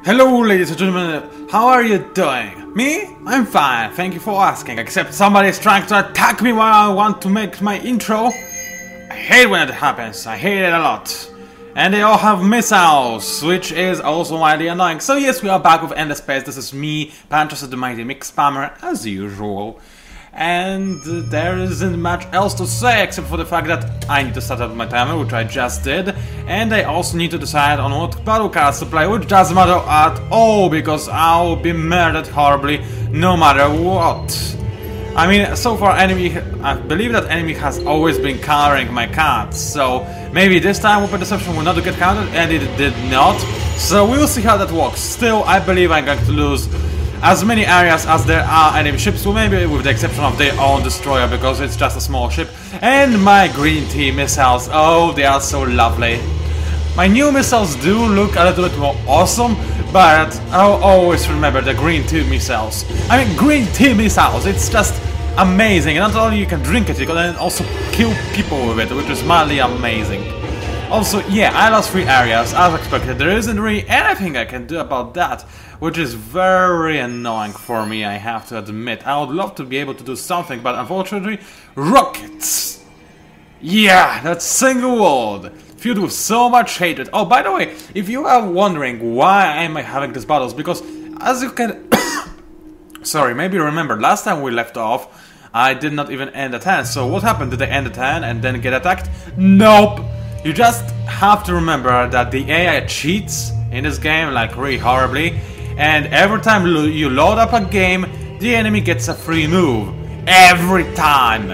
Hello ladies and gentlemen, how are you doing? Me? I'm fine, thank you for asking, except somebody is trying to attack me while I want to make my intro. I hate when it happens, I hate it a lot. And they all have missiles, which is also widely annoying. So yes, we are back with Endless Space. This is me, PANCZASU the Mighty Mix Spammer, as usual. And there isn't much else to say except for the fact that I need to start up my timer, which I just did, and I also need to decide on what battle cards to play, which doesn't matter at all because I'll be murdered horribly no matter what. I mean, so far I believe that enemy has always been countering my cards, so maybe this time Open Deception will not get countered, and it did not, so we'll see how that works. Still, I believe I'm going to lose as many areas as there are enemy ships, well, maybe with the exception of their own destroyer because it's just a small ship. And my green tea missiles, oh, they are so lovely. My new missiles do look a little bit more awesome, but I'll always remember the green tea missiles. I mean, green tea missiles, it's just amazing. And not only you can drink it, you can also kill people with it, which is mildly amazing. Also, yeah, I lost 3 areas, as expected. There isn't really anything I can do about that, which is very annoying for me, I have to admit. I would love to be able to do something, but unfortunately, rockets! Yeah, that single word, filled with so much hatred. Oh, by the way, if you are wondering why am I having these battles, because as you can... Sorry, maybe remember, last time we left off, I did not even end a 10, so what happened? Did I end a 10 and then get attacked? Nope! You just have to remember that the AI cheats in this game, like really horribly, and every time you load up a game, the enemy gets a free move. Every time!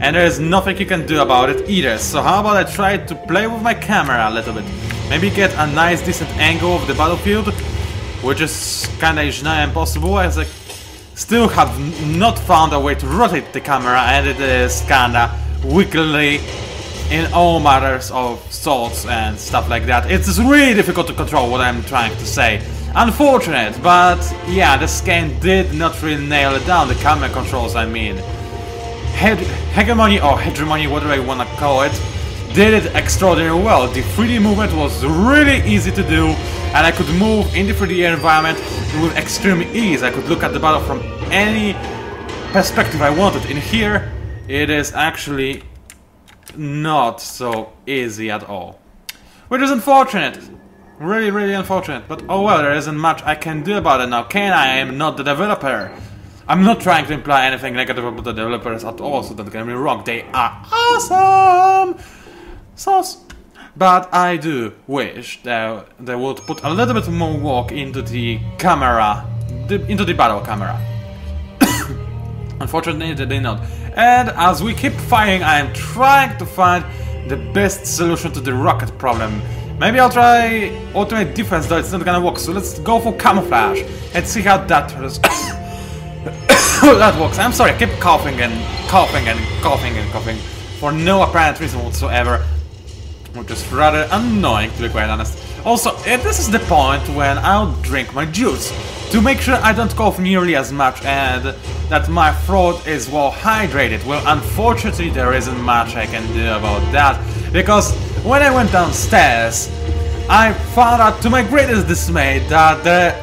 And there is nothing you can do about it either, so how about I try to play with my camera a little bit. Maybe get a nice decent angle of the battlefield, which is kinda impossible as I still have not found a way to rotate the camera, and it is kinda wiggly in all matters of sorts and stuff like that. It's really difficult to control what I'm trying to say. Unfortunate, but yeah, this game did not really nail it down, the camera controls I mean. Hegemony or hegemony, whatever you wanna call it, did it extraordinarily well. The 3D movement was really easy to do, and I could move in the 3D environment with extreme ease. I could look at the battle from any perspective I wanted. In here, it is actually not so easy at all, which is unfortunate, really unfortunate, but oh well, there isn't much I can do about it now, can I? I am not the developer. I'm not trying to imply anything negative about the developers at all, so don't get me wrong, they are awesome sauce, but I do wish that they would put a little bit more work into the camera, into the battle camera. Unfortunately, they did not. And as we keep fighting, I am trying to find the best solution to the rocket problem. Maybe I'll try ultimate defense, though it's not gonna work. So let's go for camouflage and see how that that works. I'm sorry, I keep coughing and coughing and coughing and coughing for no apparent reason whatsoever, which is rather annoying to be quite honest. Also, this is the point when I'll drink my juice to make sure I don't cough nearly as much and that my throat is well hydrated. Well, unfortunately there isn't much I can do about that, because when I went downstairs I found out to my greatest dismay that there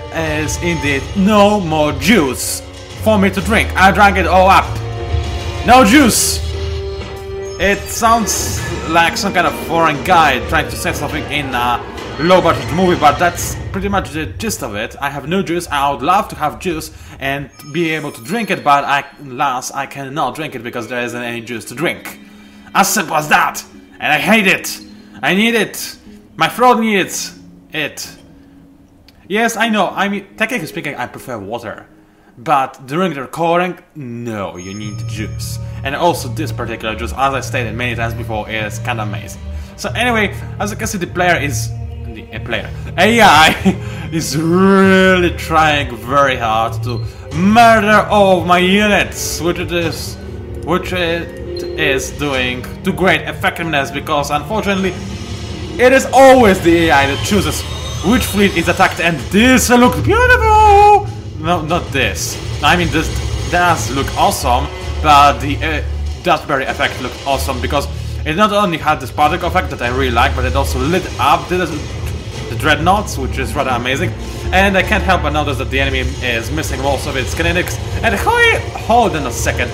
is indeed no more juice for me to drink. I drank it all up. No juice! It sounds like some kind of foreign guy trying to say something in a low-budget movie, but that's pretty much the gist of it. I have no juice. I would love to have juice and be able to drink it, but alas, I cannot drink it because there isn't any juice to drink. As simple as that! And I hate it! I need it! My throat needs it! Yes, I know, I mean, technically speaking, I prefer water. But during the recording, no, you need juice. And also this particular juice, as I stated many times before, is kinda amazing. So anyway, as you can see, the player is... AI is really trying very hard to murder all of my units, which it is doing to great effectiveness, because unfortunately it is always the AI that chooses which fleet is attacked, and this looks beautiful! No, not this. I mean, this does look awesome, but the Dustberry effect looked awesome because it not only had this particle effect that I really like, but it also lit up the dreadnoughts, which is rather amazing. And I can't help but notice that the enemy is missing most of its kinetics. And hold on a second.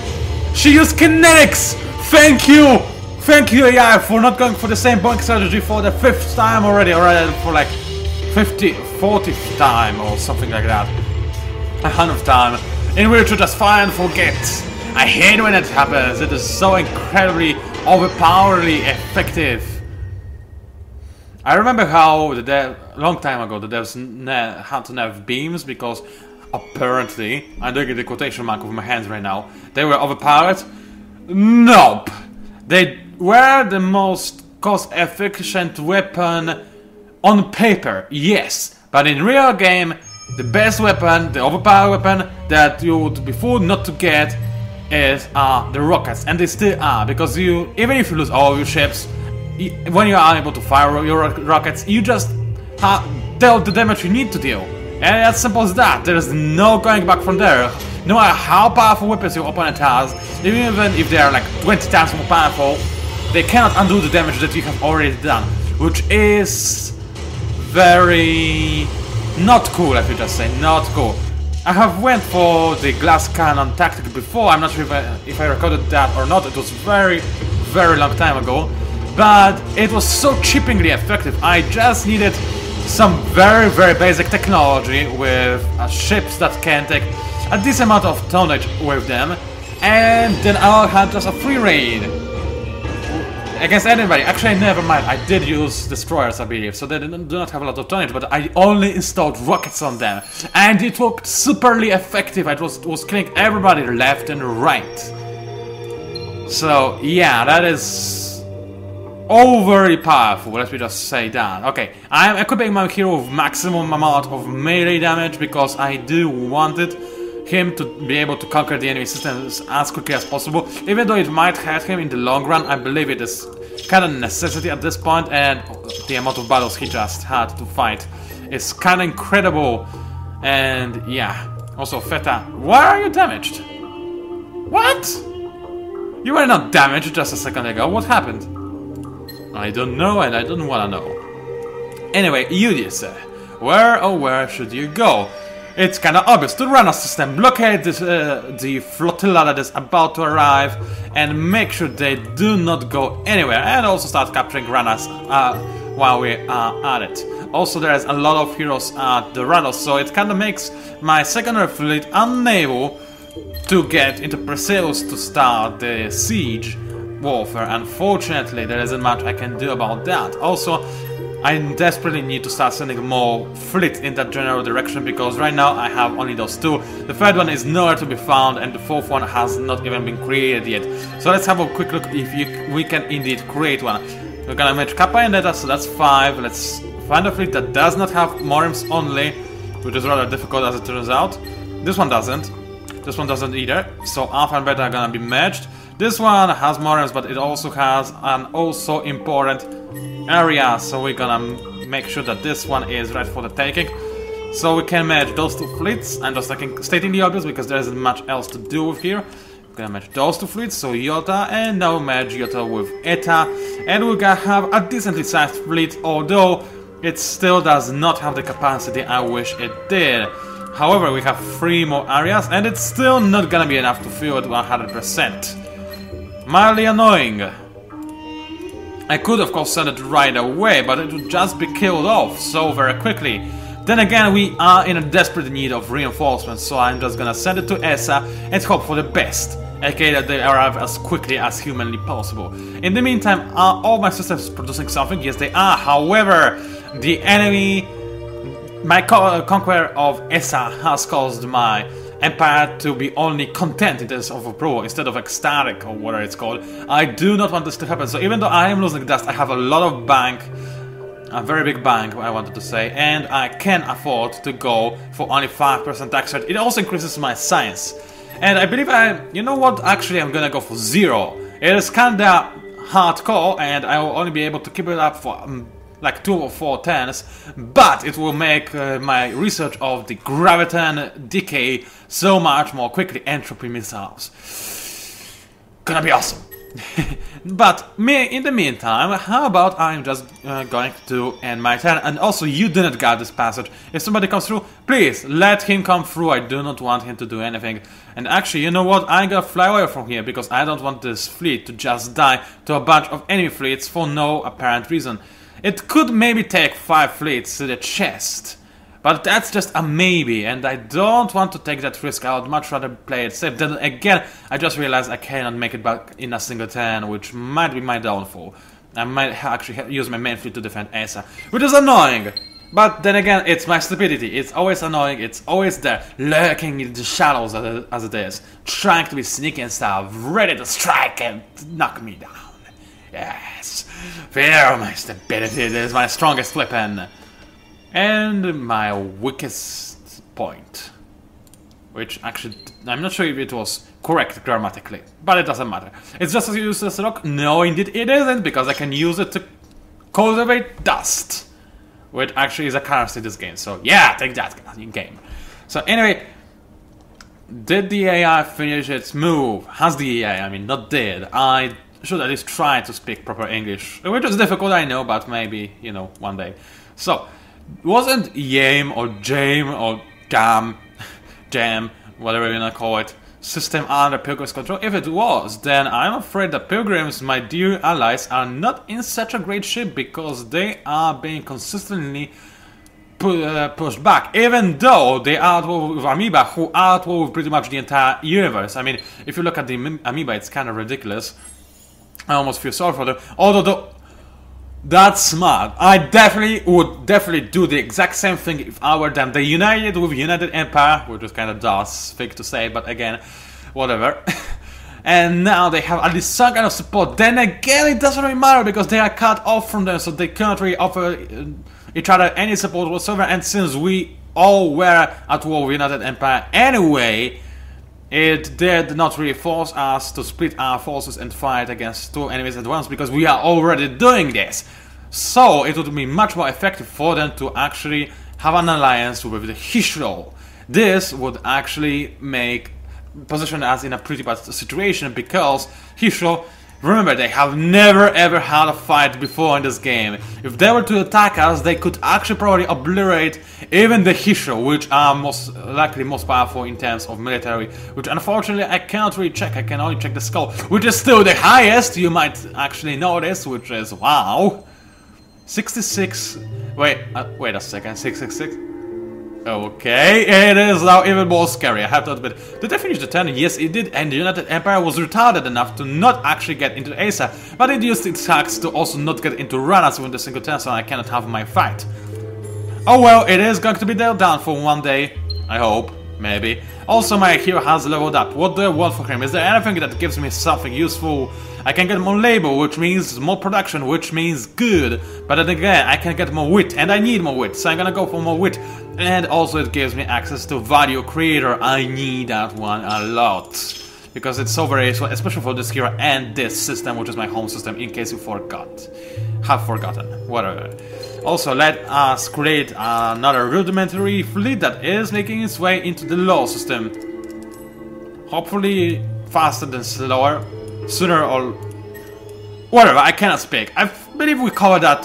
She used kinetics! Thank you! Thank you, AI, for not going for the same boink strategy for the 5th time already, or for like 40th time or something like that. 100th time. In which you just fire and forget. I hate when it happens. It is so incredibly overpoweringly effective. I remember how long time ago the devs had to nerf beams because apparently, I'm doing the quotation mark with my hands right now, they were overpowered. Nope. They were the most cost-efficient weapon on paper, yes, but in real game, the best weapon, the overpowered weapon that you would be fooled not to get is the rockets, and they still are, because even if you lose all of your ships, when you are able to fire your rockets, you just deal the damage you need to deal. And as simple as that. There is no going back from there. No matter how powerful weapons your opponent has, even if they are like 20 times more powerful, they cannot undo the damage that you have already done. Which is very not cool, if you just say, not cool. I have went for the glass cannon tactic before. I'm not sure if I recorded that or not. It was very long time ago. But it was so cheapingly effective. I just needed some very basic technology with ships that can take a decent amount of tonnage with them, and then I'll have just a free raid against anybody. Actually, never mind, I did use destroyers, I believe, so they do not have a lot of tonnage, but I only installed rockets on them, and it looked superly effective. It was killing everybody left and right. So yeah, that is overly powerful, let me just say that. Okay, I am equipping my hero with maximum amount of melee damage because I do wanted him to be able to conquer the enemy systems as quickly as possible. Even though it might hurt him in the long run, I believe it is kind of a necessity at this point, and the amount of battles he just had to fight is kind of incredible. And yeah, also Feta, why are you damaged? What? You were not damaged just a second ago, what happened? I don't know, and I don't wanna know. Anyway, Ulysse, where should you go? It's kinda obvious to run a system, blockade the flotilla that is about to arrive, and make sure they do not go anywhere, and also start capturing runners while we are at it. Also, there's a lot of heroes at the runners, so it kinda makes my secondary fleet unable to get into Perseus to start the siege warfare. Unfortunately, there isn't much I can do about that. Also, I desperately need to start sending more fleet in that general direction, because right now I have only those two. The third one is nowhere to be found, and the fourth one has not even been created yet. So let's have a quick look if we can indeed create one. We're gonna match Kappa and Eta, so that's 5. Let's find a fleet that does not have Morims only, which is rather difficult as it turns out. This one doesn't. This one doesn't either. So Alpha and Beta are gonna be merged. This one has Morims, but it also has an also important area, so we're gonna make sure that this one is right for the taking. So we can merge those two fleets. I'm just stating the obvious because there isn't much else to do with here. We're gonna merge those two fleets, so Iota, and now merge Iota with Eta, and we're gonna have a decently sized fleet, although it still does not have the capacity I wish it did. However, we have 3 more areas, and it's still not gonna be enough to fill it 100%. Mildly annoying. I could of course send it right away, but it would just be killed off so very quickly. Then again, we are in a desperate need of reinforcements, so I'm just gonna send it to ESA and hope for the best, aka that they arrive as quickly as humanly possible. In the meantime, are all my systems producing something? Yes, they are. However, the enemy, my conquer of ESA has caused my empire to be only content in terms of approval instead of ecstatic, or whatever it's called. I do not want this to happen, so even though I am losing dust, I have a lot of bank, a very big bank, I wanted to say, and I can afford to go for only 5% tax rate. It also increases my science. And I believe you know what, actually I'm gonna go for 0. It is kinda hardcore, and I will only be able to keep it up for like 2 or 4 turns, but it will make my research of the graviton decay so much more quickly. Entropy missiles. Gonna be awesome. But in the meantime, how about I'm just going to end my turn, and also you do not guard this passage. If somebody comes through, please let him come through. I do not want him to do anything. And actually, you know what? I'm gonna fly away from here because I don't want this fleet to just die to a bunch of enemy fleets for no apparent reason. It could maybe take 5 fleets to the chest. But that's just a maybe, and I don't want to take that risk. I would much rather play it safe. Then again, I just realized I cannot make it back in a single turn, which might be my downfall. I might actually use my main fleet to defend Asa, which is annoying. But then again, it's my stupidity. It's always annoying, it's always there, lurking in the shadows as it is. Trying to be sneaky and stuff, ready to strike and knock me down. Yes, fear my stupidity, it is my strongest weapon. And my weakest point, which actually, I'm not sure if it was correct grammatically, but it doesn't matter. It's just a useless rock? No, indeed it isn't, because I can use it to cultivate dust, which actually is a currency in this game, so yeah, take that in game. So anyway, did the AI finish its move? Has the AI, I mean, not did. I should at least try to speak proper English, which is difficult, I know, but maybe, you know, one day. So, wasn't Yame or Jame or Jam, whatever you wanna call it, system under Pilgrim's control? If it was, then I'm afraid that Pilgrims, my dear allies, are not in such a great shape because they are being consistently pushed back, even though they are at war with Amoeba, who are at war with pretty much the entire universe. I mean, if you look at the Amoeba, it's kind of ridiculous. I almost feel sorry for them, although that's smart. I would definitely do the exact same thing if I were them. They united with United Empire, which is kind of DOS thing to say, but again, whatever. And now they have at least some kind of support. Then again, it doesn't really matter because they are cut off from them, so they cannot really offer each other any support whatsoever. And since we all were at war with United Empire anyway, it did not really force us to split our forces and fight against 2 enemies at once, because we are already doing this. So it would be much more effective for them to actually have an alliance with the Hishro. This would actually position us in a pretty bad situation, because Hishro, remember, they have never ever had a fight before in this game. If they were to attack us, they could actually probably obliterate even the Hishro, which are most likely most powerful in terms of military, which unfortunately I cannot really check. I can only check the skull, which is still the highest, you might actually notice, which is, wow, 66, wait a second, 666? Okay, it is now even more scary, I have to admit. Did I finish the turn? Yes, it did, and the United Empire was retarded enough to not actually get into Asa, but it used its hacks to also not get into Ranas with a single turn, so I cannot have my fight. Oh well, it is going to be their downfall one day, I hope, maybe. Also, my hero has leveled up. What do I want for him? Is there anything that gives me something useful? I can get more labor, which means more production, which means good. But then again, I can get more wit, and I need more wit, so I'm gonna go for more wit. And also it gives me access to value creator. I need that one a lot, because it's so very useful, especially for this hero and this system, which is my home system, in case you have forgotten, whatever. Also, let us create another rudimentary fleet that is making its way into the law system. Hopefully faster than slower, sooner or whatever, I cannot speak. I believe we covered that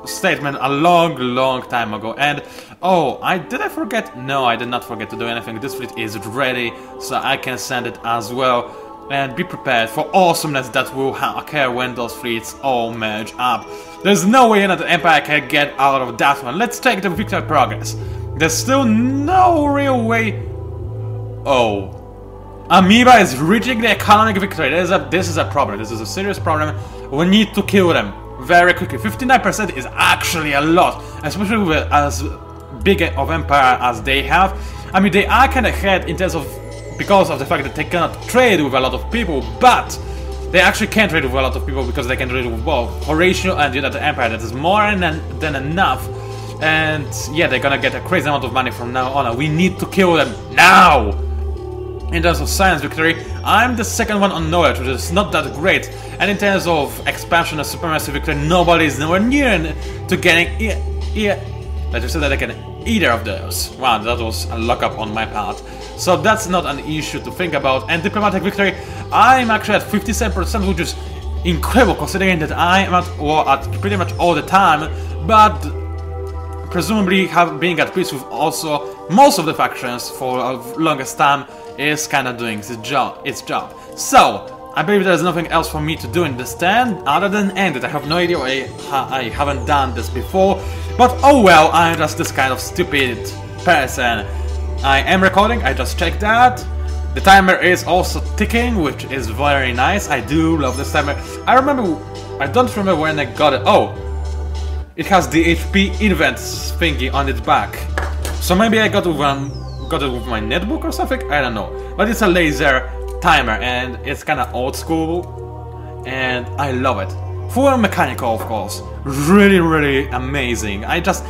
statement a long time ago. And oh, did I forget? No, I did not forget to do anything. This fleet is ready, so I can send it as well. And be prepared for awesomeness that will occur when those fleets all merge up. There's no way that the Empire can get out of that one. Let's take the victory progress. There's still no real way. Oh, Amoeba is reaching the economic victory. This is a problem. This is a serious problem. We need to kill them very quickly. 59% is actually a lot, especially with as big of empire as they have. I mean, they are kind of ahead in terms of, because of the fact that they cannot trade with a lot of people, but they actually can trade with a lot of people because they can trade with both Horatio and the Empire. That is more than enough. And yeah, they're gonna get a crazy amount of money from now on. We need to kill them now! In terms of science victory, I'm the second one on knowledge, which is not that great. And in terms of expansion and supremacy victory, nobody is nowhere near to getting let's just say that again. either of those. Wow, that was a lockup on my part. So that's not an issue to think about. And diplomatic victory, I'm actually at 57%, which is incredible considering that I am at war at pretty much all the time, but presumably being at peace with also most of the factions for the longest time is kinda doing its job. So, I believe there's nothing else for me to do in this stand other than end it. I have no idea why I haven't done this before, but oh well, I'm just this kind of stupid person. I am recording, I just checked that. The timer is also ticking, which is very nice. I do love this timer. I don't remember when I got it. Oh, it has the HP invents thingy on its back. So maybe I got it with my netbook or something? I don't know. But it's a laser timer and it's kinda old school and I love it. Full mechanical, of course. Really, really amazing. I just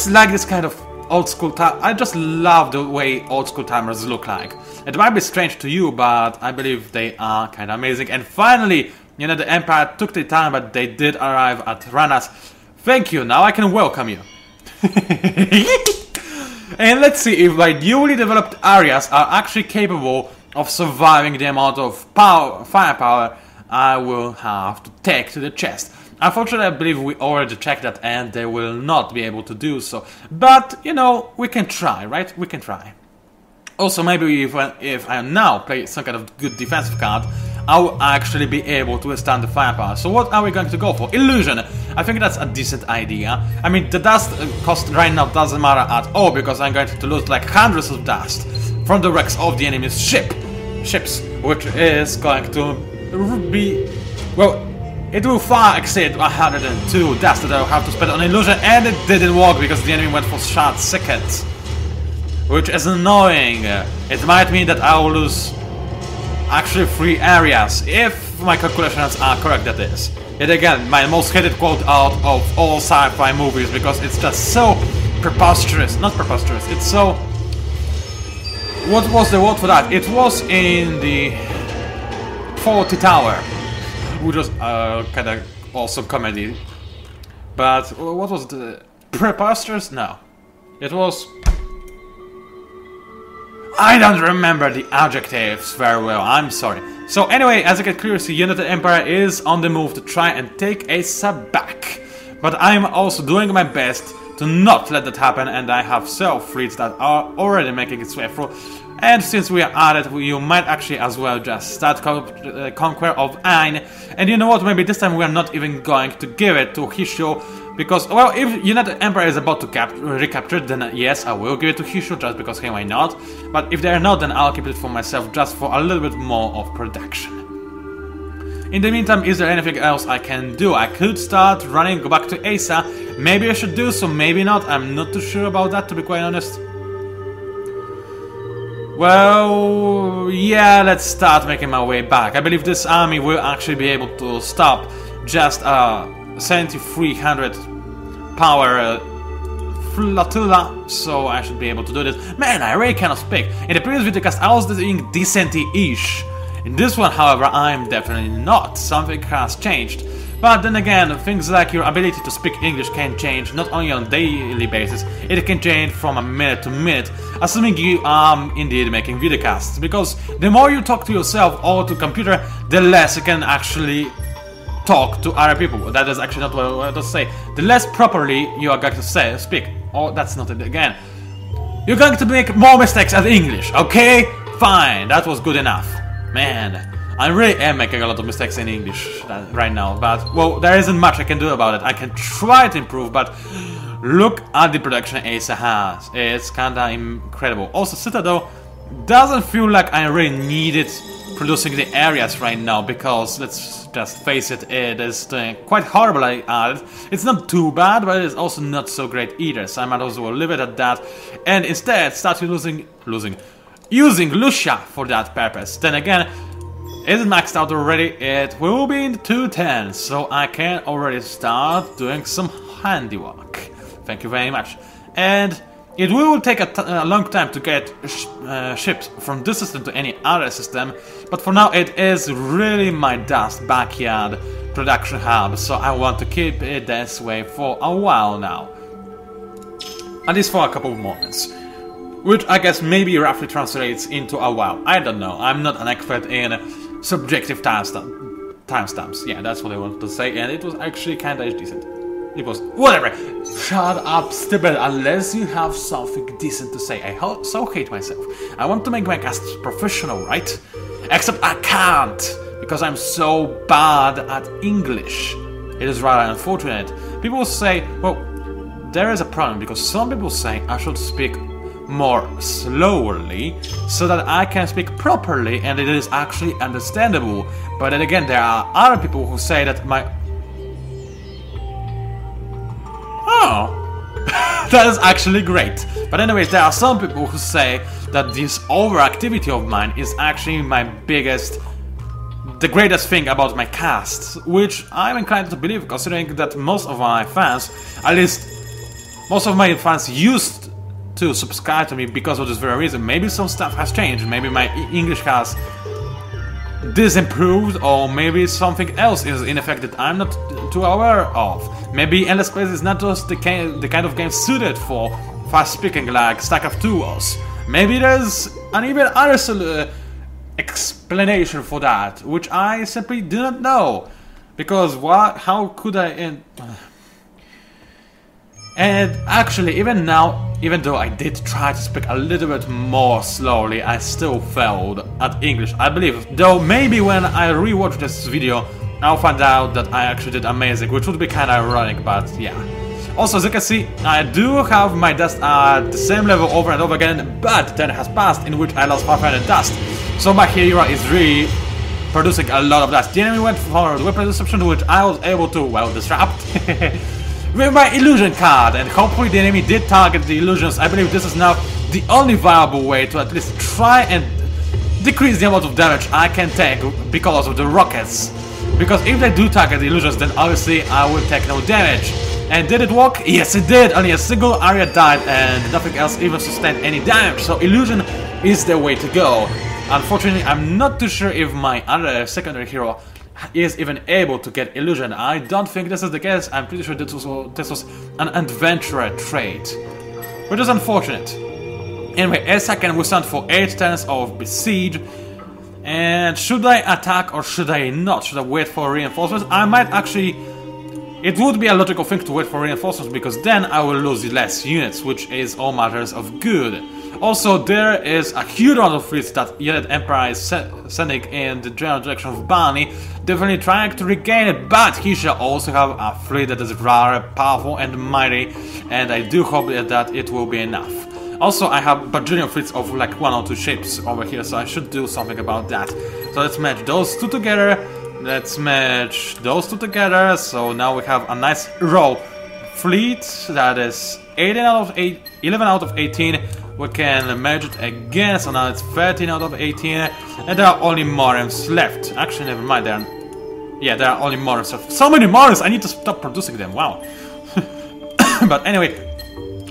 like this kind of old school time. I just love the way old school timers look like. It might be strange to you, but I believe they are kinda amazing. And finally, you know, the Empire took the time, but they did arrive at Ranas. Thank you, now I can welcome you. And let's see if my newly developed areas are actually capable of surviving the amount of firepower I will have to take to the chest. Unfortunately, I believe we already checked that and they will not be able to do so. But, you know, we can try, right? We can try. Also, maybe if I now play some kind of good defensive card, I will actually be able to withstand the firepower. So what are we going to go for? Illusion. I think that's a decent idea. I mean, the dust cost right now doesn't matter at all because I'm going to lose like hundreds of dust from the wrecks of the enemy's ships, which is going to be, well, it will far exceed 102 dust that I will have to spend on illusion, and it didn't work because the enemy went for short seconds, which is annoying. It might mean that I will lose actually 3 areas, if my calculations are correct, that is. Yet again, my most hated quote out of all sci-fi movies, because it's just so preposterous. Not preposterous, it's so... What was the word for that? It was in the 40 Tower, which was kind of also comedy. But what was the... Preposterous? No. It was... I don't remember the adjectives very well, I'm sorry. So anyway, as you can clearly see, United Empire is on the move to try and take Asa back. But I'm also doing my best to not let that happen, and I have several fleets that are already making its way through. And since we are at it, you might actually as well just start conquer of Ain. And you know what, maybe this time we are not even going to give it to Hishu. Because, well, if United Empire is about to recapture, then yes, I will give it to Hishu, just because, hey, why not? But if they're not, then I'll keep it for myself, just for a little bit more of production. In the meantime, is there anything else I can do? I could start running, go back to Asa. Maybe I should do so, maybe not. I'm not too sure about that, to be quite honest. Well, yeah, let's start making my way back. I believe this army will actually be able to stop just 7,300 power flotilla, so I should be able to do this. Man, I really cannot speak. In the previous videocast, I was doing decent-ish. In this one, however, I'm definitely not. Something has changed. But then again, things like your ability to speak English can change not only on a daily basis, it can change from a minute to minute, assuming you are indeed making videocasts. Because the more you talk to yourself or to computer, the less you can actually talk to other people. That is actually not what I want to say. The less properly you are going to speak. Oh, that's not it again. You're going to make more mistakes at English, okay? Fine, that was good enough. Man, I really am making a lot of mistakes in English right now, but, well, there isn't much I can do about it. I can try to improve, but look at the production Asa has. It's kinda incredible. Also, Citadel doesn't feel like I really needed producing the areas right now, because, let's just face it, it is doing quite horrible at it. It's not too bad, but it's also not so great either, so I might as well leave it at that, and instead start using Lucia for that purpose. Then again, is it maxed out already? It will be in 210, so I can already start doing some handiwork. Thank you very much. And it will take a long time to get ships from this system to any other system, but for now it is really my dust backyard production hub, so I want to keep it this way for a while now. At least for a couple of moments. Which I guess maybe roughly translates into a while. I don't know. I'm not an expert in subjective timestamps. Yeah, that's what I wanted to say, and it was actually kinda decent. It was... whatever! Shut up, stupid, unless you have something decent to say. I so hate myself. I want to make my cast professional, right? Except I can't, because I'm so bad at English. It is rather unfortunate. People say, well, there is a problem, because some people say I should speak more slowly, so that I can speak properly and it is actually understandable. But then again, there are other people who say that my... oh, that is actually great. But anyways, there are some people who say that this overactivity of mine is actually my biggest, the greatest thing about my cast, which I'm inclined to believe, considering that most of my fans, at least most of my fans used to subscribe to me because of this very reason. Maybe some stuff has changed, maybe my English has disimproved, or maybe something else is in effect that I'm not too aware of. Maybe Endless Space is not just the kind of game suited for fast speaking like StarCraft 2 was. Maybe there's an even other explanation for that, which I simply do not know. Because how could I... And actually, even now, even though I did try to speak a little bit more slowly, I still failed at English, I believe. Though maybe when I rewatch this video, I'll find out that I actually did amazing, which would be kinda ironic, but yeah. Also, as you can see, I do have my dust at the same level over and over again, but 10 has passed, in which I lost 500 dust. So my hero is really producing a lot of dust. The enemy went for the weapon disruption, which I was able to, well, disrupt. With my illusion card, and hopefully the enemy did target the illusions. I believe this is now the only viable way to at least try and decrease the amount of damage I can take because of the rockets. Because if they do target the illusions, then obviously I will take no damage. And did it work? Yes, it did! Only a single area died and nothing else even sustained any damage, so illusion is the way to go. Unfortunately, I'm not too sure if my other secondary hero is even able to get illusion. I don't think this is the case. I'm pretty sure this was an adventurer trait, which is unfortunate. Anyway, Asa can withstand for 8 turns of besiege. And should I attack or should I not? Should I wait for reinforcements? I might actually... it would be a logical thing to wait for reinforcements, because then I will lose less units, which is all matters of good. Also, there is a huge amount of fleets that Unit Empire is sending in the general direction of Barney, definitely trying to regain it, but he shall also have a fleet that is rather powerful and mighty, and I do hope that it will be enough. Also, I have bajillion fleets of like 1 or 2 ships over here, so I should do something about that. So let's match those two together, let's match those two together, so now we have a nice row fleet that is 11 out of 18. We can merge it again, so now it's 13 out of 18, and there are only Morems left. Actually, never mind, there are only Morems left. So many Morems, I need to stop producing them, wow. But anyway,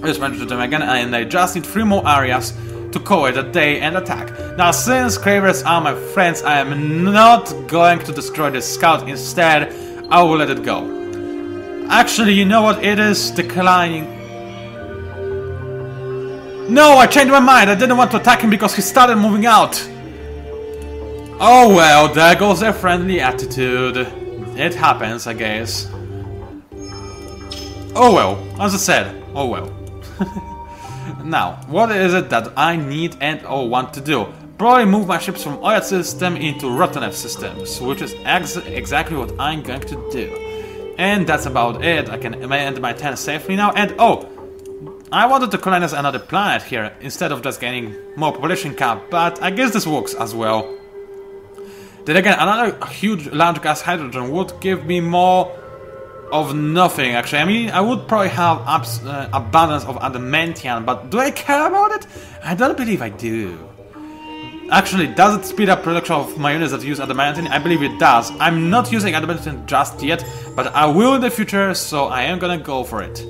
let's merge them again, and I just need 3 more areas to cover the day and attack. Now, since Cravers are my friends, I am not going to destroy the scout. Instead, I will let it go. Actually, you know what, it is declining. No, I changed my mind. I didn't want to attack him because he started moving out. Oh well, there goes their friendly attitude. It happens, I guess. Oh well, as I said, oh well. Now, what is it that I need and or want to do? Probably move my ships from Oyat system into Rotanev systems, which is exactly what I'm going to do. And that's about it. I can end my turn safely now, and oh! I wanted to colonize another planet here, instead of just gaining more population cap, but I guess this works as well. Then again, another huge large gas hydrogen would give me more of nothing, actually. I mean, I would probably have abundance of adamantium, but do I care about it? I don't believe I do. Actually, does it speed up production of my units that use adamantium? I believe it does. I'm not using adamantium just yet, but I will in the future, so I am gonna go for it.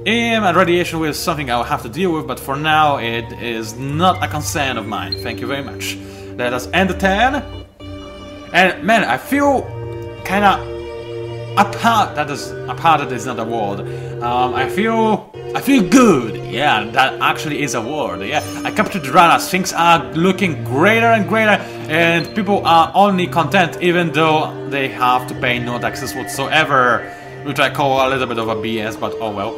And radiation is something I'll have to deal with, but for now it is not a concern of mine. Thank you very much. Let us end the turn. And man, I feel kinda apart. That is not a word. I feel I feel good. Yeah, that actually is a word. Yeah, I captured the Ranas. Things are looking greater and greater, and people are only content even though they have to pay no taxes whatsoever, which I call a little bit of a BS, but oh well.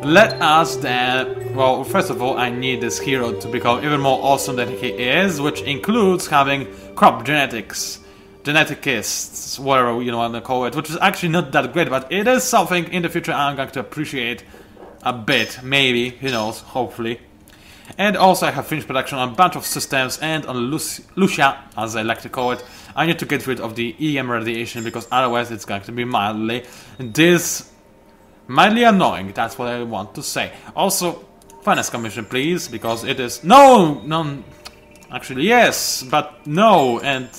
Let us then... Well, first of all, I need this hero to become even more awesome than he is, which includes having crop genetics. Geneticists, whatever you want to call it, which is actually not that great, but it is something in the future I'm going to appreciate a bit, maybe, who knows, hopefully. And also I have finished production on a bunch of systems, and on Lucia, as I like to call it, I need to get rid of the EM radiation, because otherwise it's going to be mildly annoying, that's what I want to say. Also, finance commission please, because it is... No! Actually yes, but no, and...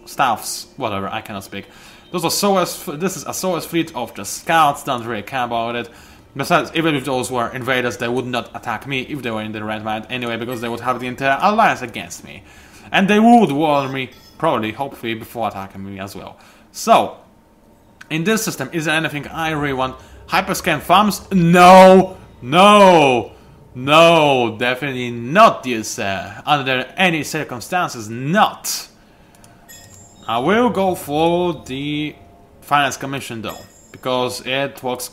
Staffs, whatever, I cannot speak. This is a SOS fleet of just scouts, don't really care about it. Besides, even if those were invaders, they would not attack me if they were in the right mind anyway, because they would have the entire alliance against me. And they would warn me, probably, hopefully, before attacking me as well. So, in this system, is there anything I really want? Hyperscan farms? No! No! No, definitely not, dear sir. Under any circumstances, not. I will go for the Finance Commission though, because it works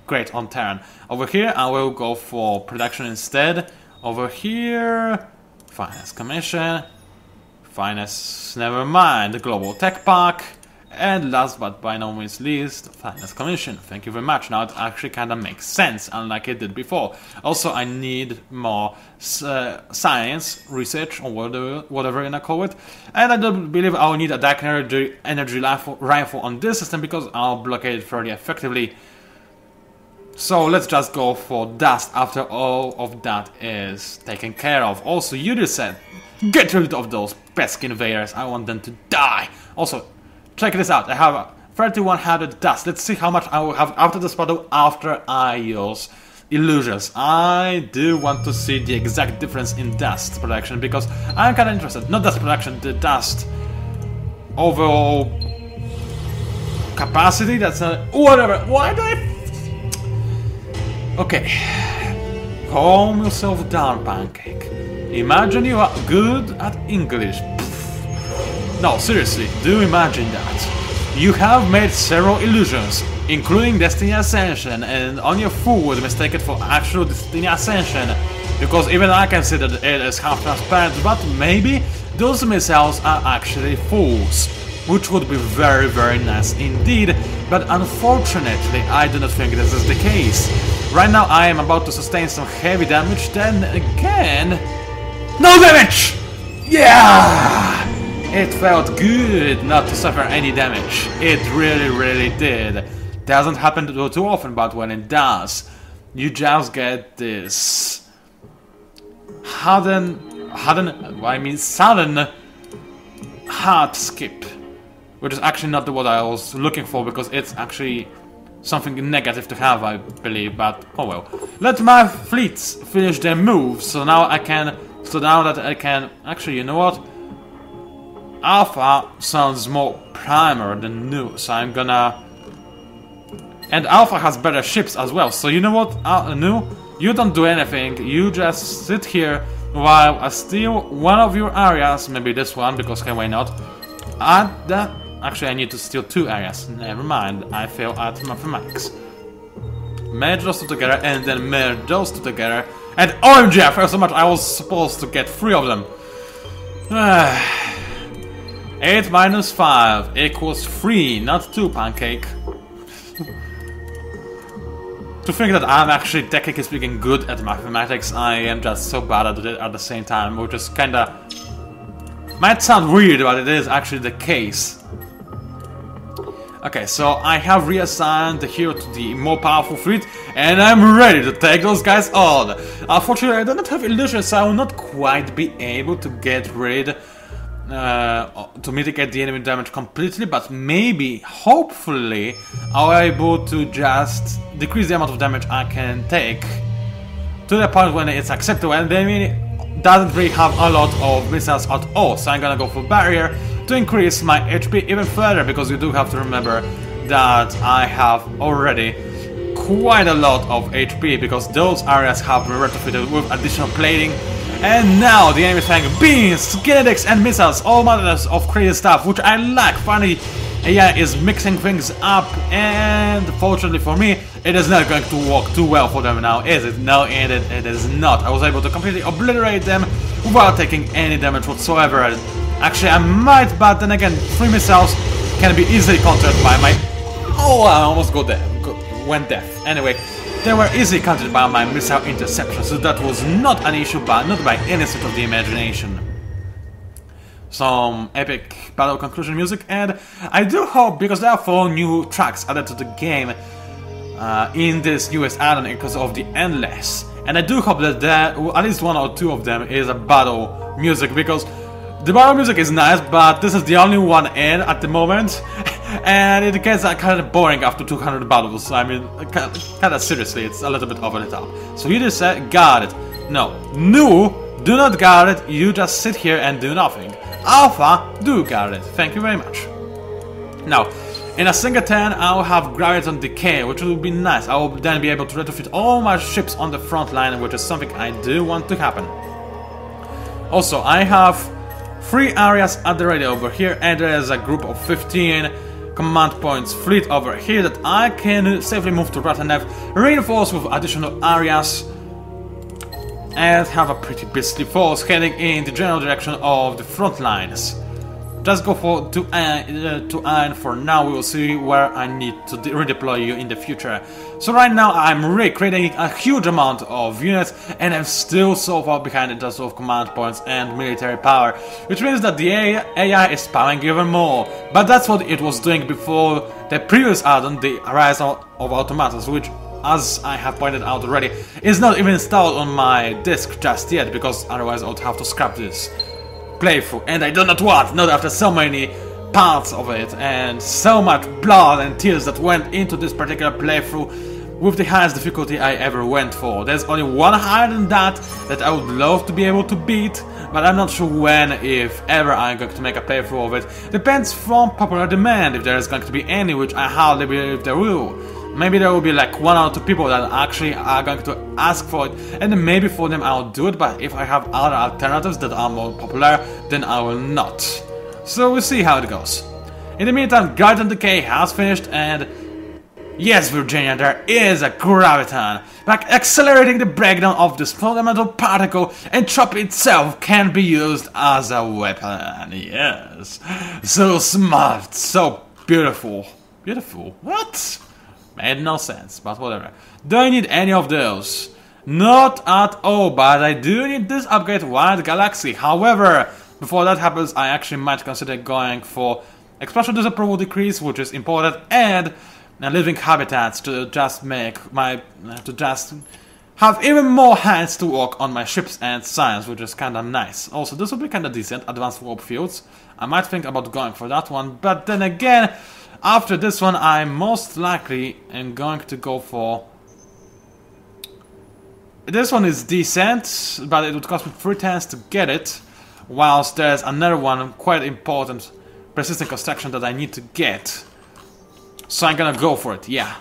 great on Terran. Over here I will go for production instead. Over here, Finance Commission, Finance, never mind, the Global Tech Park, and last but by no means least, Finance Commission. Thank you very much. Now it actually kind of makes sense, unlike it did before. Also, I need more science, research, or whatever you wanna call it. And I don't believe I'll need a dark energy rifle on this system, because I'll blockade it fairly effectively. So let's just go for dust after all of that is taken care of. Also, you just said, get rid of those pesky invaders. I want them to die. Also, check this out, I have 3100 dust. Let's see how much I will have after this battle, after I use illusions. I do want to see the exact difference in dust production, because I'm kind of interested. Not dust production, the dust overall capacity, that's a... whatever, why do I... Okay. Calm yourself down, Pancake. Imagine you are good at English. No, seriously, do imagine that. You have made several illusions, including Destiny Ascension, and on your fool would mistake it for actual Destiny Ascension, because even I can see that it is half transparent, but maybe those missiles are actually fools, which would be very, very nice indeed, but unfortunately I do not think this is the case. Right now I am about to sustain some heavy damage, then again... No damage! Yeah! It felt good not to suffer any damage. It really, really did. Doesn't happen too often, but when it does, you just get this sudden hard skip, which is actually not what I was looking for, because it's actually something negative to have, I believe. But oh well. Let my fleets finish their moves, so now I can. So now that I can, actually, you know what? Alpha sounds more primer than new, so I'm gonna... And Alpha has better ships as well, so you know what, new? You don't do anything, you just sit here while I steal one of your areas, maybe this one, because hey, why not? Actually I need to steal 2 areas, never mind, I fail at mathematics. Merge those 2 together, and then merge those 2 together, and OMG, I failed so much, I was supposed to get 3 of them. 8 minus 5 equals 3, not 2, Pancake. To think that I'm actually, technically speaking, good at mathematics, I am just so bad at it at the same time, which is kinda... might sound weird, but it is actually the case. Okay, so I have reassigned the hero to the more powerful fleet, and I'm ready to take those guys on. Unfortunately, I do not have illusions, so I will not quite be able to get rid... to mitigate the enemy damage completely, but maybe, hopefully, I'll be able to just decrease the amount of damage I can take to the point when it's acceptable, and the enemy doesn't really have a lot of missiles at all, so I'm gonna go for barrier to increase my HP even further, because you do have to remember that I have already quite a lot of HP because those areas have been retrofitted with additional plating. And now the enemy is flying beams, kinetics and missiles, all manners of crazy stuff, which I like. Finally, AI is mixing things up, and fortunately for me, it is not going to work too well for them now, is it? No, it is not. I was able to completely obliterate them without taking any damage whatsoever. Actually, I might, but then again, 3 missiles can be easily countered by my... Oh, I almost went deaf. Anyway, they were easily countered by my missile interception, so that was not an issue, but not by any stretch of the imagination. Some epic battle conclusion music, and I do hope, because there are 4 new tracks added to the game in this newest add-on because of the Endless, and I do hope that at least 1 or 2 of them is a battle music, because the battle music is nice, but this is the only one in at the moment, and it gets kind of boring after 200 battles. I mean, kind of seriously, it's a little bit over the top. So you just said, got it. No, do not guard it, you just sit here and do nothing. Alpha, do guard it. Thank you very much. Now, in a single turn, I'll have Graviton Decay, which will be nice. I will then be able to retrofit all my ships on the front line, which is something I do want to happen. Also, I have 3 areas at the ready over here, and there is a group of 15 command points fleet over here that I can safely move to Ratanev, reinforce with additional areas, and have a pretty beastly force heading in the general direction of the front lines. Just go for to iron for now. We will see where I need to redeploy you in the future. So right now I'm recreating a huge amount of units, and I'm still so far behind in terms of command points and military power, which means that the AI is spamming even more. But that's what it was doing before the previous add-on, the Rise of PANCZASU, which, as I have pointed out already, is not even installed on my disk just yet, because otherwise I would have to scrap this playthrough, and I do not want, not after so many parts of it and so much blood and tears that went into this particular playthrough with the highest difficulty I ever went for. There's only one higher than that I would love to be able to beat, but I'm not sure when, if ever, I'm going to make a playthrough of it. Depends from popular demand, if there is going to be any, which I hardly believe there will. Maybe there will be like 1 or 2 people that actually are going to ask for it, and then maybe for them I'll do it, but if I have other alternatives that are more popular, then I will not. So we'll see how it goes. In the meantime, Graviton Decay has finished, and yes, Virginia, there is a Graviton. Like accelerating the breakdown of this fundamental particle, entropy itself can be used as a weapon. Yes. So smart, so beautiful. Beautiful? What? Made no sense, but whatever. Do I need any of those? Not at all, but I do need this upgrade Wild Galaxy. However, before that happens, I actually might consider going for Explosion Disapproval Decrease, which is important, and Living Habitats to just have even more hands to work on my ships and science, which is kinda nice. Also, this would be kinda decent, Advanced Warp Fields. I might think about going for that one, but then again, after this one, I most likely am going to go for... This one is decent, but it would cost me 3 turns to get it, whilst there's another one, quite important, Persistent Construction that I need to get. So I'm gonna go for it, yeah.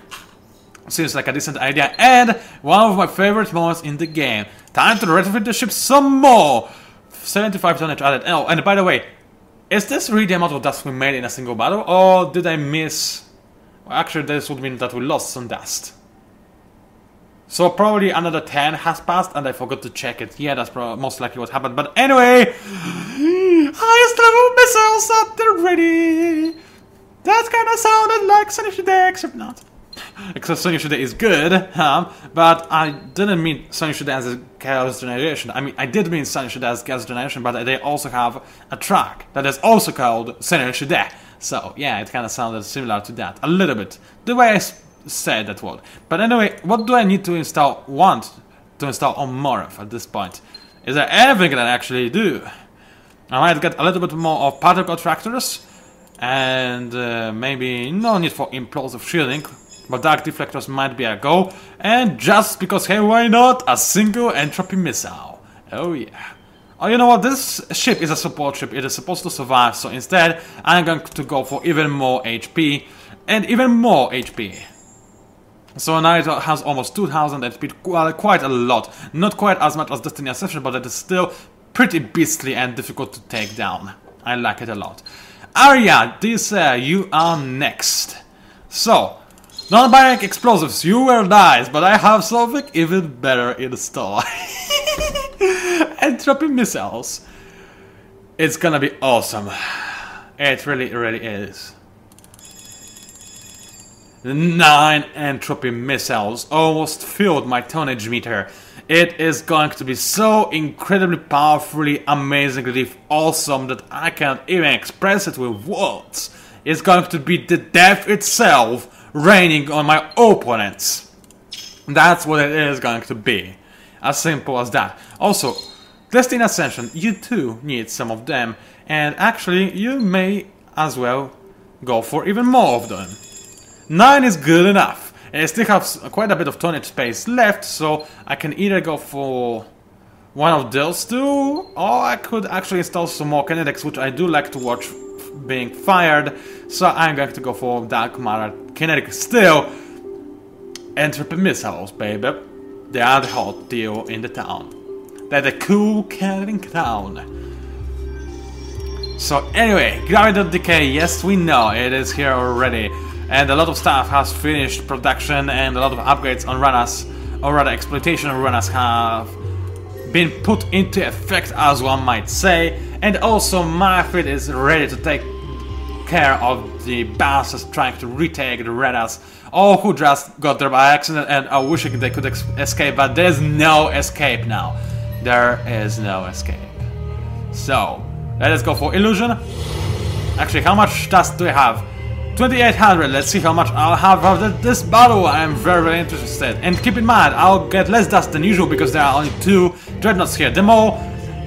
Seems like a decent idea, and one of my favorite moments in the game. Time to retrofit the ship some more! 75 tonnage added. Oh, and by the way, is this really the amount of dust we made in a single battle, or did I miss... Well, actually, this would mean that we lost some dust. So probably another 10 has passed, and I forgot to check it. Yeah, that's most likely what happened. But anyway, highest level missiles at the ready. That kind of sounded like Sunny Shide, except not. Except Sunny Shide is good, but I didn't mean Sunny Shide as a gas generation. I mean, I did mean Sunny Shide as gas generation, but they also have a track that is also called Sunny Shide. So yeah, it kind of sounded similar to that, a little bit, the way I said that word. But anyway, what do I need to install, on Morath at this point? Is there anything that I actually do? I might get a little bit more of particle tractors, and maybe no need for implosive shielding, but dark deflectors might be a go, and just because, hey, why not, a single entropy missile. Oh yeah. Oh, you know what, this ship is a support ship, it is supposed to survive, so instead I'm going to go for even more HP, and even more HP. So now it has almost 2000 HP, quite a lot. Not quite as much as Destiny Ascension, but it is still pretty beastly and difficult to take down. I like it a lot. Arya, you are next. So, non-binary explosives, you will die, but I have something even better in store. Entropy missiles. It's gonna be awesome. It really, really is. 9 entropy missiles almost filled my tonnage meter. It is going to be so incredibly powerfully, amazingly awesome that I can't even express it with words. It's going to be the death itself raining on my opponents. That's what it is going to be. As simple as that. Also, Destiny Ascension, you too need some of them. And actually, you may as well go for even more of them. 9 is good enough. I still have quite a bit of tonnage space left, so I can either go for one of those two, or I could actually install some more kinetics, which I do like to watch being fired. So I'm going to go for Dark Matter kinetic still. Entropy missiles, baby. They are the hot deal in the town. They're the cool cat in town. So anyway, Gravity Decay, yes we know, it is here already. And a lot of stuff has finished production and a lot of upgrades on runners, or rather exploitation runners have been put into effect, as one might say. And also my fleet is ready to take care of the bastards trying to retake the runners, or who just got there by accident and are wishing they could escape, but there's no escape now. There is no escape. So, let us go for illusion. Actually, how much dust do we have? 2800, let's see how much I'll have of this battle. I'm very, very interested. And keep in mind, I'll get less dust than usual because there are only 2 dreadnoughts here. The more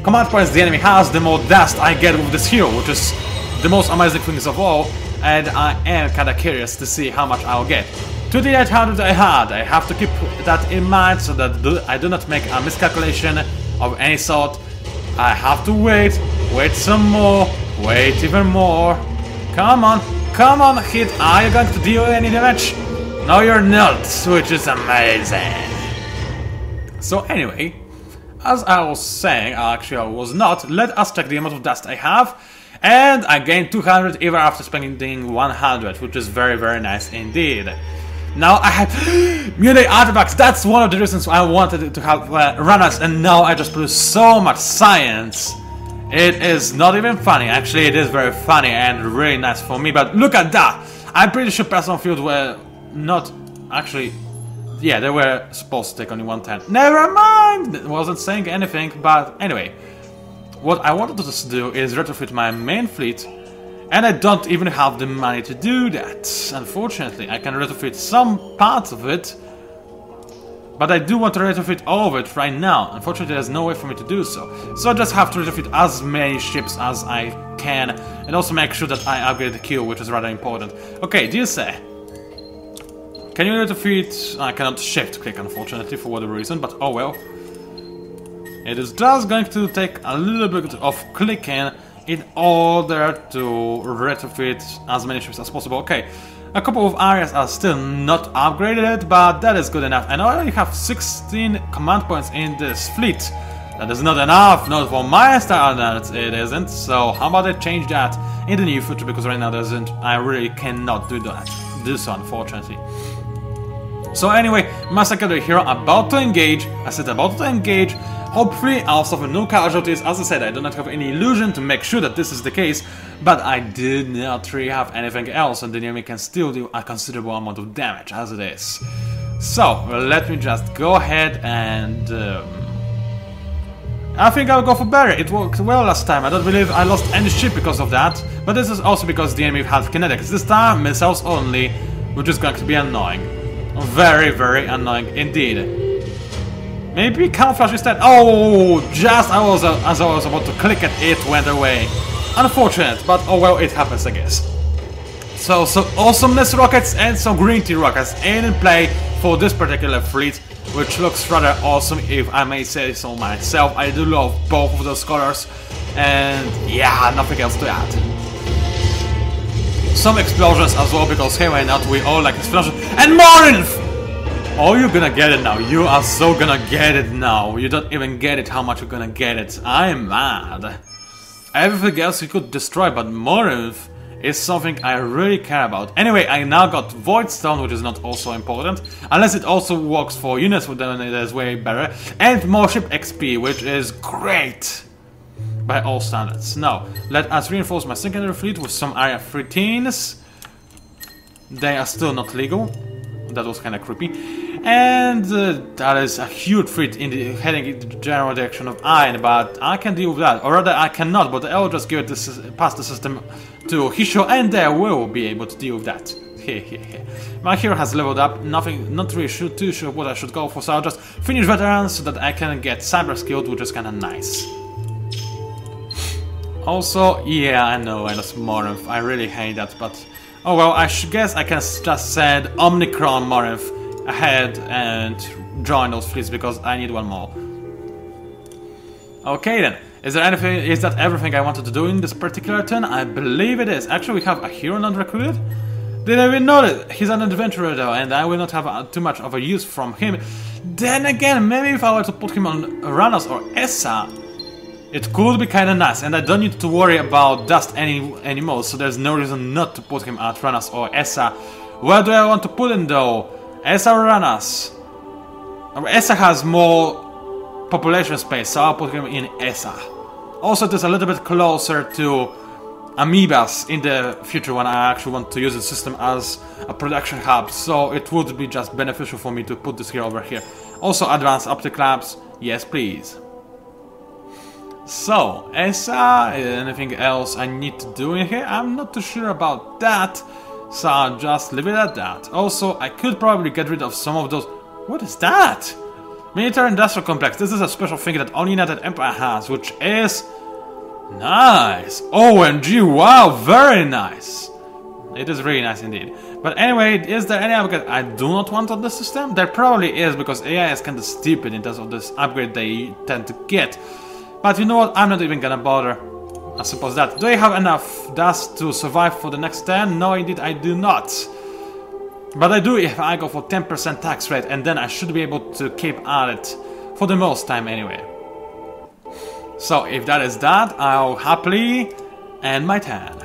command points the enemy has, the more dust I get with this hero, which is the most amazing things of all. And I am kinda curious to see how much I'll get. 2800 I had. I have to keep that in mind so that I do not make a miscalculation of any sort. I have to wait some more, wait even more. Come on. Come on, hit. Are you going to deal any damage? No, you're not, which is amazing. So anyway, as I was saying, actually I was not, let us check the amount of dust I have. And I gained 200 even after spending 100, which is very, very nice indeed. Now I have mutate artifacts. That's one of the reasons why I wanted to have runners, and now I just produce so much science. It is not even funny. Actually, it is very funny and really nice for me, but look at that! I'm pretty sure personal field were not actually... Yeah, they were supposed to take only 110. Never mind! It wasn't saying anything, but anyway. What I wanted to do is retrofit my main fleet, and I don't even have the money to do that. Unfortunately, I can retrofit some parts of it, but I do want to retrofit all of it right now. Unfortunately, there's no way for me to do so. So I just have to retrofit as many ships as I can, and also make sure that I upgrade the queue, which is rather important. Okay, do you say? Can you retrofit? I cannot shift click, unfortunately, for whatever reason, but oh well. It is just going to take a little bit of clicking in order to retrofit as many ships as possible. Okay. A couple of areas are still not upgraded, but that is good enough. And I only have 16 command points in this fleet. That is not enough, not for my standards, it isn't. So how about I change that in the near future, because right now there isn't. I really cannot do so, unfortunately. So anyway, Massacre here about to engage. I said about to engage. Hopefully I'll suffer no casualties. As I said, I do not have any illusion to make sure that this is the case, but I did not really have anything else, and the enemy can still do a considerable amount of damage as it is. So, let me just go ahead and... I think I'll go for Barry. It worked well last time. I don't believe I lost any ship because of that, but this is also because the enemy had kinetics. This time, missiles only, which is going to be annoying. Very, very annoying indeed. Maybe camouflage instead. Oh, just as I was about to click it, it went away. Unfortunate, but oh well, it happens, I guess. So some awesomeness rockets and some green tea rockets in play for this particular fleet, which looks rather awesome, if I may say so myself. I do love both of those colors, and yeah, nothing else to add. Some explosions as well, because hey, why not? We all like explosions. And more inf! Oh, you're gonna get it now. You are so gonna get it now. You don't even get it how much you're gonna get it. I'm mad. Everything else you could destroy, but Morinth is something I really care about. Anyway, I now got Void Stone, which is not also important. Unless it also works for units, then it is way better. And more ship XP, which is great. By all standards. Now, let us reinforce my secondary fleet with some Area 13s. They are still not legal. That was kind of creepy. And that is a huge fleet heading in the general direction of Iron, but I can deal with that. Or rather, I cannot, but I'll just give it past the system to Hisho, and they will be able to deal with that. My hero has leveled up, not really too sure what I should go for, so I'll just finish Veterans so that I can get Cyber Skilled, which is kind of nice. Also, yeah, I know, that's Morinth. I really hate that, but oh well, I guess I can just send Omnicron Morinth ahead and join those fleets because I need one more. Okay then, is that everything I wanted to do in this particular turn? I believe it is. Actually, we have a hero not recruited? Didn't even notice. He's an adventurer though, and I will not have too much of a use from him. Then again, maybe if I were to put him on Ranos or Essa, it could be kinda nice, and I don't need to worry about dust anymore, so there's no reason not to put him at Ranas or Essa. Where do I want to put him though? Essa or Ranas? Essa has more population space, so I'll put him in Essa. Also, it is a little bit closer to Amoebas in the future when I actually want to use the system as a production hub, so it would be just beneficial for me to put this here over here. Also, advanced optic labs, yes please. So, Essa, anything else I need to do in here? I'm not too sure about that, so I'll just leave it at that. Also, I could probably get rid of some of those... What is that? Military Industrial Complex. This is a special thing that only United Empire has, which is... nice! OMG, wow, very nice! It is really nice indeed. But anyway, is there any upgrade I do not want on the system? There probably is, because AI is kinda stupid in terms of this upgrade they tend to get. But you know what, I'm not even gonna bother. I suppose that. Do I have enough dust to survive for the next turn? No, indeed I do not. But I do if I go for 10% tax rate, and then I should be able to keep at it for the most time anyway. So if that is that, I'll happily end my turn.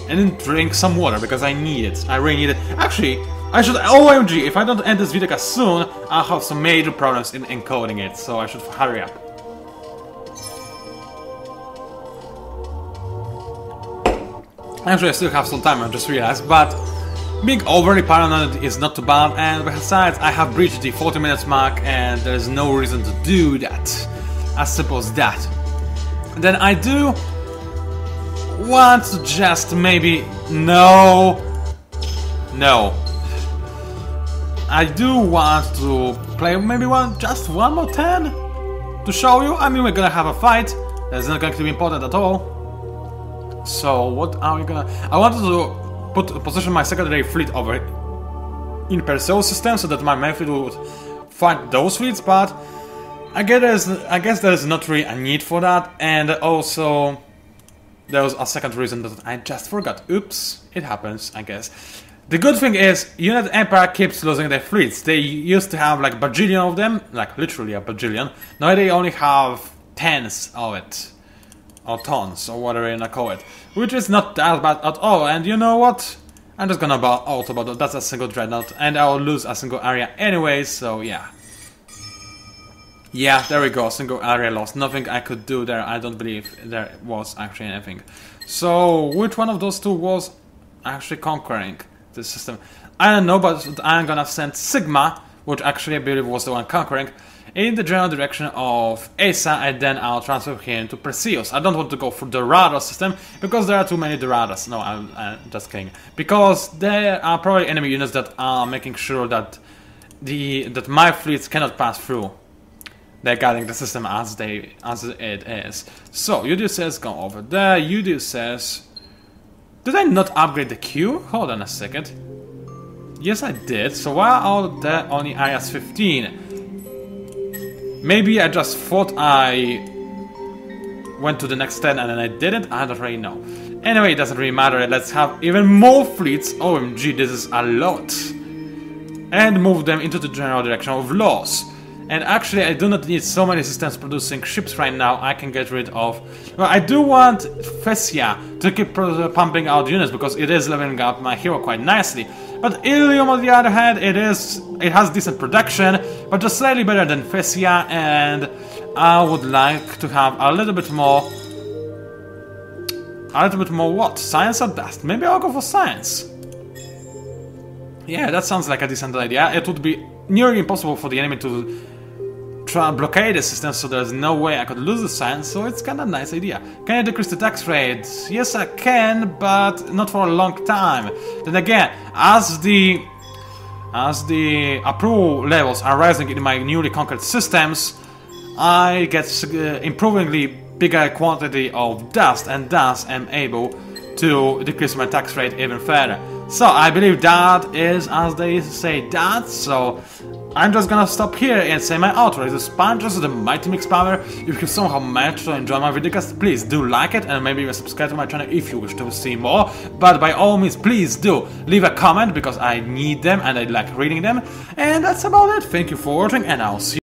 And then drink some water, because I need it. I really need it. Actually, I should... OMG, if I don't end this video soon, I'll have some major problems in encoding it, so I should hurry up. Actually, I still have some time, I just realized, but being overly paranoid is not too bad, and besides, I have breached the 40 minutes mark, and there's no reason to do that. I suppose that. Then I do want to just maybe... No. I do want to play maybe just one more turn to show you. I mean, we're gonna have a fight. That's not going to be important at all. So what are we gonna... I wanted to position my secondary fleet over in Perseus system so that my main fleet would fight those fleets, but I guess there's not really a need for that, and also there was a second reason that I just forgot. Oops, it happens, I guess. The good thing is, United Empire keeps losing their fleets. They used to have like a bajillion of them, like literally a bajillion. Now they only have tens of it. Or tons, or whatever you wanna call it. Which is not that bad at all, and you know what? I'm just gonna auto battle, that's a single dreadnought, and I'll lose a single area anyway, so yeah. Yeah, there we go, single area lost. Nothing I could do there, I don't believe there was actually anything. So, which one of those two was actually conquering the system? I don't know, but I'm gonna send Sigma, which actually I believe was the one conquering, in the general direction of Essa, and then I'll transfer him to Perseus. I don't want to go for the Dorado system, because there are too many Dorados. No, I'm just kidding. Because there are probably enemy units that are making sure that my fleets cannot pass through. They're guarding the system as it is. So, Udio says go over there, Udio says... Did I not upgrade the queue? Hold on a second. Yes, I did. So why are there only areas 15? Maybe I just thought I went to the next 10 and then I didn't? I don't really know. Anyway, it doesn't really matter. Let's have even more fleets. OMG, this is a lot. and move them into the general direction of loss. And actually, I do not need so many systems producing ships right now. I can get rid of... Well, I do want Fessia to keep pumping out units, because it is leveling up my hero quite nicely. But Ilium, on the other hand, it has decent production, but just slightly better than Fessia, and I would like to have a little bit more... what? Science or dust? Maybe I'll go for science. Yeah, that sounds like a decent idea. It would be nearly impossible for the enemy to try and blockade the system, so there's no way I could lose the science, so it's kind of a nice idea. Can I decrease the tax rate? Yes, I can, but not for a long time. Then again, as the approval levels are rising in my newly conquered systems, I get improvingly bigger quantity of dust, and thus am able to decrease my tax rate even further. So I believe that is, as they say, that. So I'm just gonna stop here and say my outro. This is PANCZASU, the Mighty Mix Power. If you somehow managed to enjoy my videocast, please do like it and maybe even subscribe to my channel if you wish to see more. But by all means, please do leave a comment, because I need them and I like reading them. And that's about it. Thank you for watching, and I'll see you.